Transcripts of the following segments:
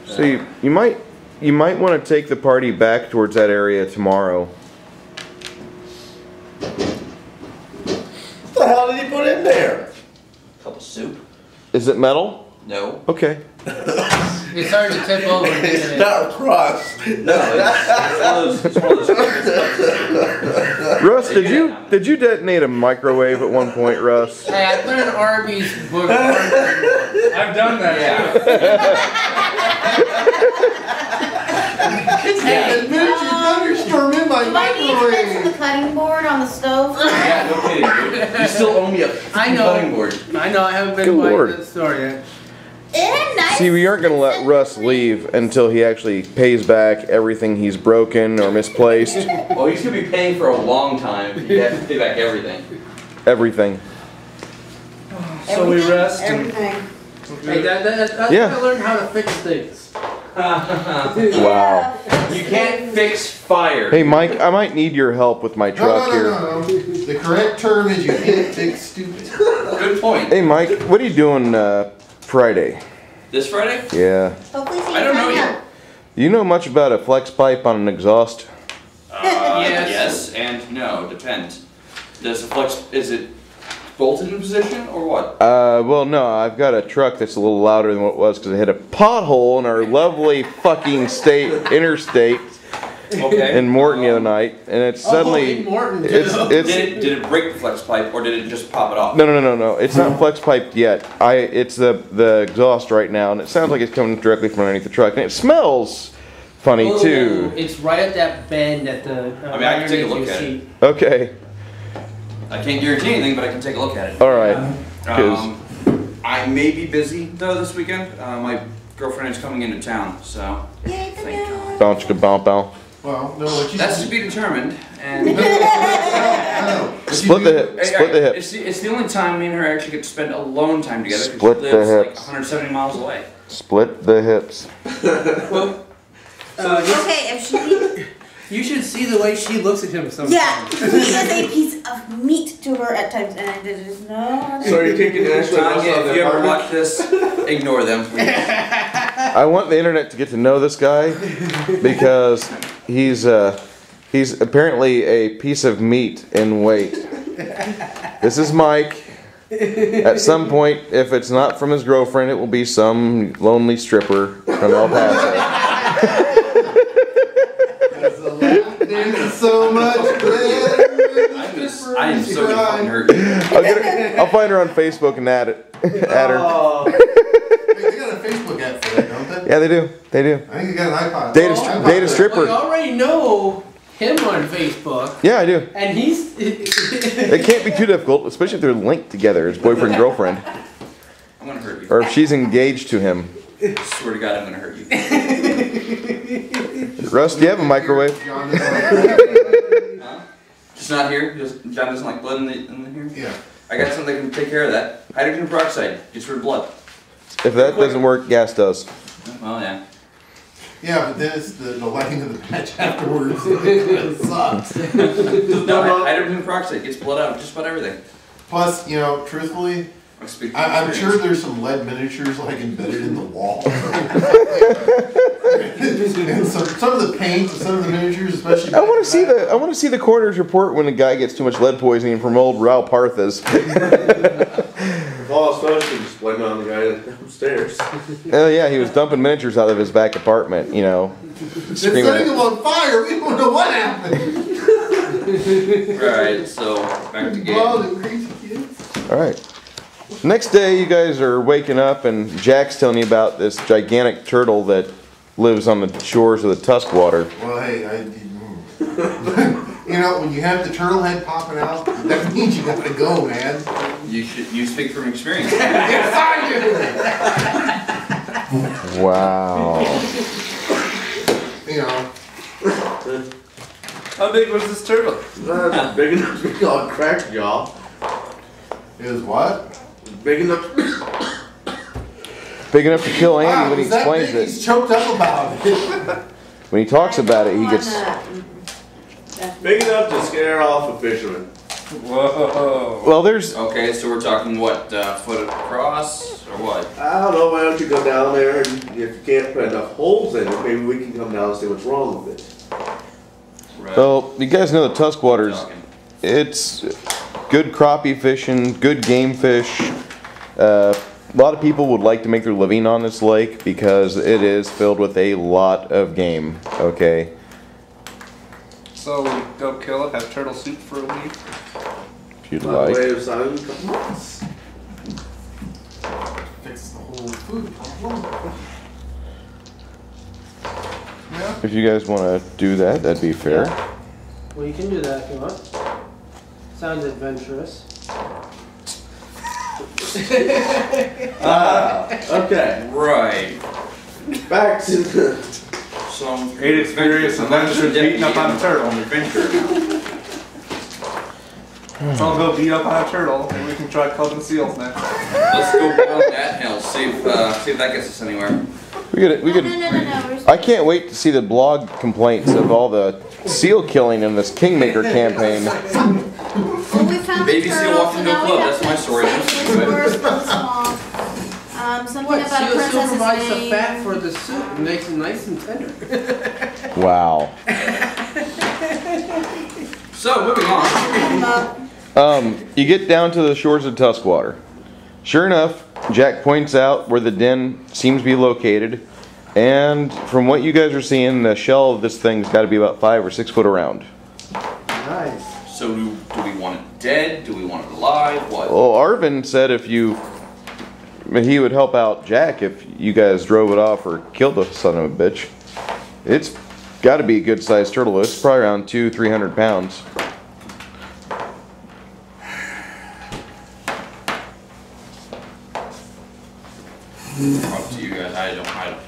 So you might want to take the party back towards that area tomorrow. What the hell did he put in there? A cup of soup. Is it metal? No. Okay. It's hard to tip over. It's not crust. No, it's one of those. Russ, did you detonate a microwave at one point, Russ? Hey, I put an Arby's burger. I've done that. Hey, the miniature thunderstorm in my Do I need to fix microwave. the cutting board on the stove? Yeah, no kidding, dude. You still owe me a cutting board. I know, I haven't been Good by Lord. that store yet. It had nice. See, we aren't going to let Russ leave until he actually pays back everything he's broken or misplaced. Oh, he's gonna be paying for a long time. You have to pay back everything. Everything. So we rest. Everything. Hey, that's Yeah. how I learned how to fix things. Wow. You can't fix fire. Hey, Mike, I might need your help with my truck here. No. The correct term is you can't fix stupid. Good point. Hey, Mike, what are you doing Friday? This Friday? Yeah. Hopefully, see I don't know you. yet. You know much about a flex pipe on an exhaust? Yes and no, depends. Does the flex, is it bolted in position or what? Well, no, I've got a truck that's a little louder than what it was because it hit a pothole in our lovely fucking interstate Okay. in Morton the other night, and it's suddenly, in Morton, too. it's Did it break the flex pipe or did it just pop it off? no, it's not flex piped yet. It's the exhaust right now, and it sounds like it's coming directly from underneath the truck, and it smells funny too. It's right at that bend at the. I mean, I can take a look at it. Okay, I can't guarantee anything, but I can take a look at it. all right. 'Cause- I may be busy though this weekend. My girlfriend is coming into town, so Yay, the thank God. news. bounce ka bounce bounce. Well, no, what you That's to be determined. And Split the hips. It's the only time me and her actually get to spend alone time together. 'Cause Split she the lives like hips. 170 miles away. Split the hips. Well, Okay, if she. you should see the way she looks at him sometimes. Yeah, he is a piece of meat to her at times, and I just no. So are you taking Ashley Tanya, on if the you ever apartment? watch this, ignore them, please. I want the internet to get to know this guy because he's apparently a piece of meat in weight. This is Mike. At some point, if it's not from his girlfriend, it will be some lonely stripper from El Paso. So much I am so gonna fucking hurt you. I'll find her on Facebook and add her. Oh. They got a Facebook app for that, don't they? Yeah, they do. They do. I think they got an iPod. Data Well, you stripper. already know him on Facebook, Yeah, I do. and he's. It can't be too difficult, especially if they're linked together as boyfriend and girlfriend, I'm gonna hurt you. or if she's engaged to him. I swear to God, I'm gonna hurt you. Russ, do you have a microwave? John doesn't Huh? Just not here. Just John doesn't like blood in the here. Yeah. I got something that can take care of that. Hydrogen peroxide gets rid of blood. If that doesn't work, gas does. Well, yeah. Yeah, but then it's the lighting of the patch afterwards. It sucks. No, hydrogen peroxide gets blood out of just about everything. Plus, you know, truthfully, I speak from I'm experience. sure there's some lead miniatures like embedded in the wall. And some of the paint, some of the miniatures, especially. I want to see the coroner's report when a guy gets too much lead poisoning from old Raul Parthas. Well, especially just blame it on the guy upstairs. Oh yeah, he was dumping miniatures out of his back apartment. You know, They're screaming. setting them on fire. We don't know what happened. Right, so back to Blood game. and crazy kids. All right. Next day, you guys are waking up, and Jack's telling you about this gigantic turtle that lives on the shores of the Tuskwater. Well, hey, you know, when you have the turtle head popping out, that means you gotta go, man. You speak from experience. Yes, I Wow. do. You know, How big was this turtle? Big enough to be all cracked, y'all. is what? Big enough. Big enough to kill Andy Wow, when he was that explains big? it. He's choked up about it. When he talks about it, he gets. Big enough to scare off a fisherman. Whoa. Well, there's Okay, so we're talking what, foot across or what? I don't know, why don't you go down there and if you can't put enough holes in it, maybe we can come down and see what's wrong with it. Right. well, you guys know the Tusk Waters. Talking. It's good crappie fishing, good game fish. A lot of people would like to make their living on this lake because it is filled with a lot of game. Okay. So we go kill it, have turtle soup for a week. If you'd By like. way of signing a couple months. Fix the whole food problem. If you guys want to do that, that'd be fair. Well, you can do that if you want. Sounds adventurous. Okay, Right. back to the. So, Eight experience adventures beating up on a turtle. Adventure. So I'll go beat up on a turtle and we can try clubbing seals next. Let's go down that hill, see if that gets us anywhere. We could. No, no, no, no, no. I can't wait to see the blog complaints of all the seal killing in this Kingmaker campaign. Well, we found Baby the seal turtle, walked so into a now we club, have that's my to story. say his worst and small. Something What? about a Seal princess's provides the name. fat for the soup and makes it nice and tender. Wow. So, moving on. You get down to the shores of Tuskwater. Sure enough, Jack points out where the den seems to be located, and from what you guys are seeing, the shell of this thing's got to be about 5 or 6 foot around. Nice. So, do we want it dead? Do we want it alive? What? Well, Arvin said he would help out Jack if you guys drove it off or killed the son of a bitch. It's got to be a good sized turtle. It's probably around 200-300 pounds. Up to you guys. I don't.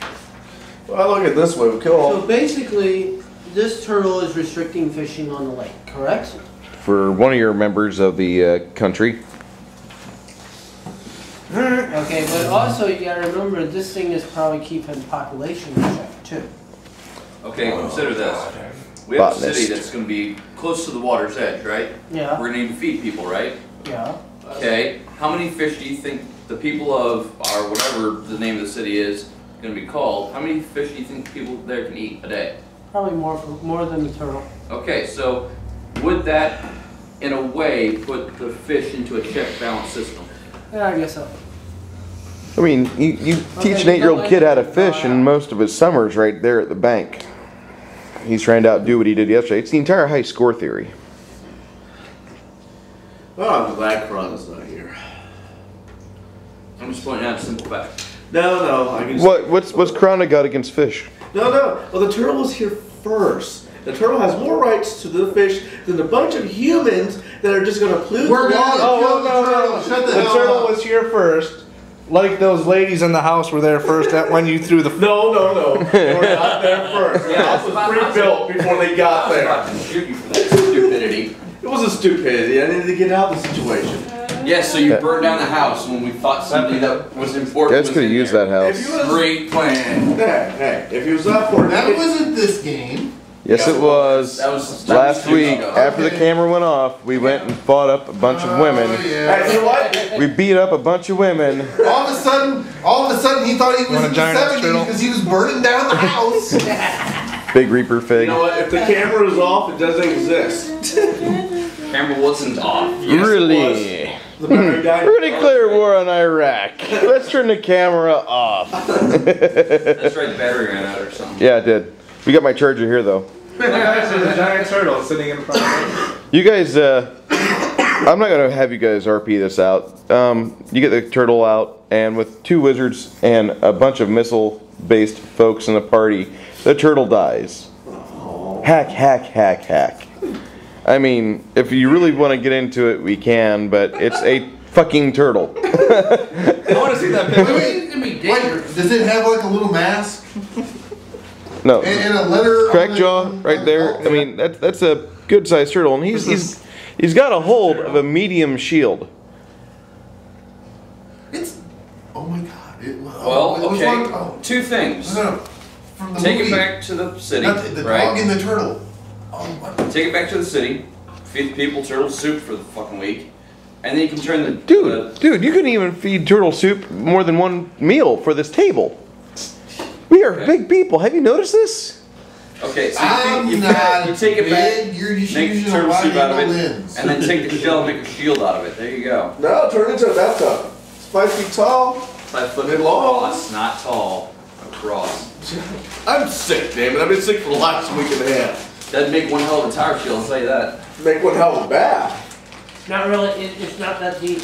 Well, look at it this way, we kill all. So basically, this turtle is restricting fishing on the lake, correct? For one of your members of the country. Okay, but also you gotta remember this thing is probably keeping population in check too. Okay, consider this. We have a Botanist. city that's going to be close to the water's edge, right? Yeah, We're going to need to feed people, right? yeah. Okay. How many fish do you think the people of, or whatever the name of the city is going to be called, how many fish do you think people there can eat a day? Probably more than the turtle. Okay, so would that, in a way, put the fish into a check balance system? Yeah, I guess so. I mean, you teach an 8-year-old kid how to fish, and most of his summer's right there at the bank. He's trying to outdo what he did yesterday. It's the entire high score theory. Oh, I'm glad Corana's not here. I'm just pointing out a simple fact. No, I can. What's Krana got against fish? No. Well, the turtle was here first. The turtle has more rights to the fish than a bunch of humans that are just going to pollute We're the gonna water. kill the turtle. Shut the The hell turtle up. was here first. Like those ladies in the house were there first when you threw the. No. They were not there first. The house was pre-built before they got I'm there. not going to shoot you for that stupidity. It was a stupidity. I needed to get out of the situation. Yes, so you burned down the house when we thought something that was important Guys was could have in used there. that If house. you was, Great plan. hey, if he was up for it, That he could- wasn't this game. Yes, it was. That was Last 2 week, ago. after the camera went off, we went and fought up a bunch of women. Oh, Hey, yeah. you know what? We beat up a bunch of women. All of a sudden, he thought he was Want a in the giant 70s turtle? because he was burning down the house. Big Reaper You Fig. know what? If the camera is off, it doesn't exist. Camera wasn't off. Yes, Really? The battery died. We're gonna declare war on Iraq. Let's turn the camera off. That's right, the battery ran out or something. Yeah, it did. We got my charger here though. Guys, there's a giant turtle sitting in front of me. You guys, I'm not gonna have you guys RP this out. You get the turtle out, and with 2 wizards and a bunch of missile-based folks in the party, the turtle dies. Hack. I mean, if you really want to get into it, we can, but it's a fucking turtle. I want to see that picture. It's gonna be dangerous. Does it have like a little mask No, and a letter? crack on jaw it? right there. I mean, that's a good-sized turtle, and he's got a hold of a medium shield. It's. Oh my god. Well, it was okay, like- oh, 2 things. no, from the Take movie. it back to the city, Not the dog right? and the turtle. Oh my. Take it back to the city, feed the people turtle soup for the fucking week, and then you can turn the Dude, you couldn't even feed turtle soup more than one meal for this table. We are big people. Have you noticed this? Okay, so I'm you not take it back, big. You're just make using a turtle soup out of it, wide-angle lens. and then take the shell and make a shield out of it. There you go. No, turn it into a bathtub. It's 5 feet tall. 5 foot And long. across, not tall. Across. I'm sick, damn it. I've been sick for the last week and a half. That'd make one hell of a tire shield, I'll tell you that. Make one hell of a bath. Not really, it's not that deep.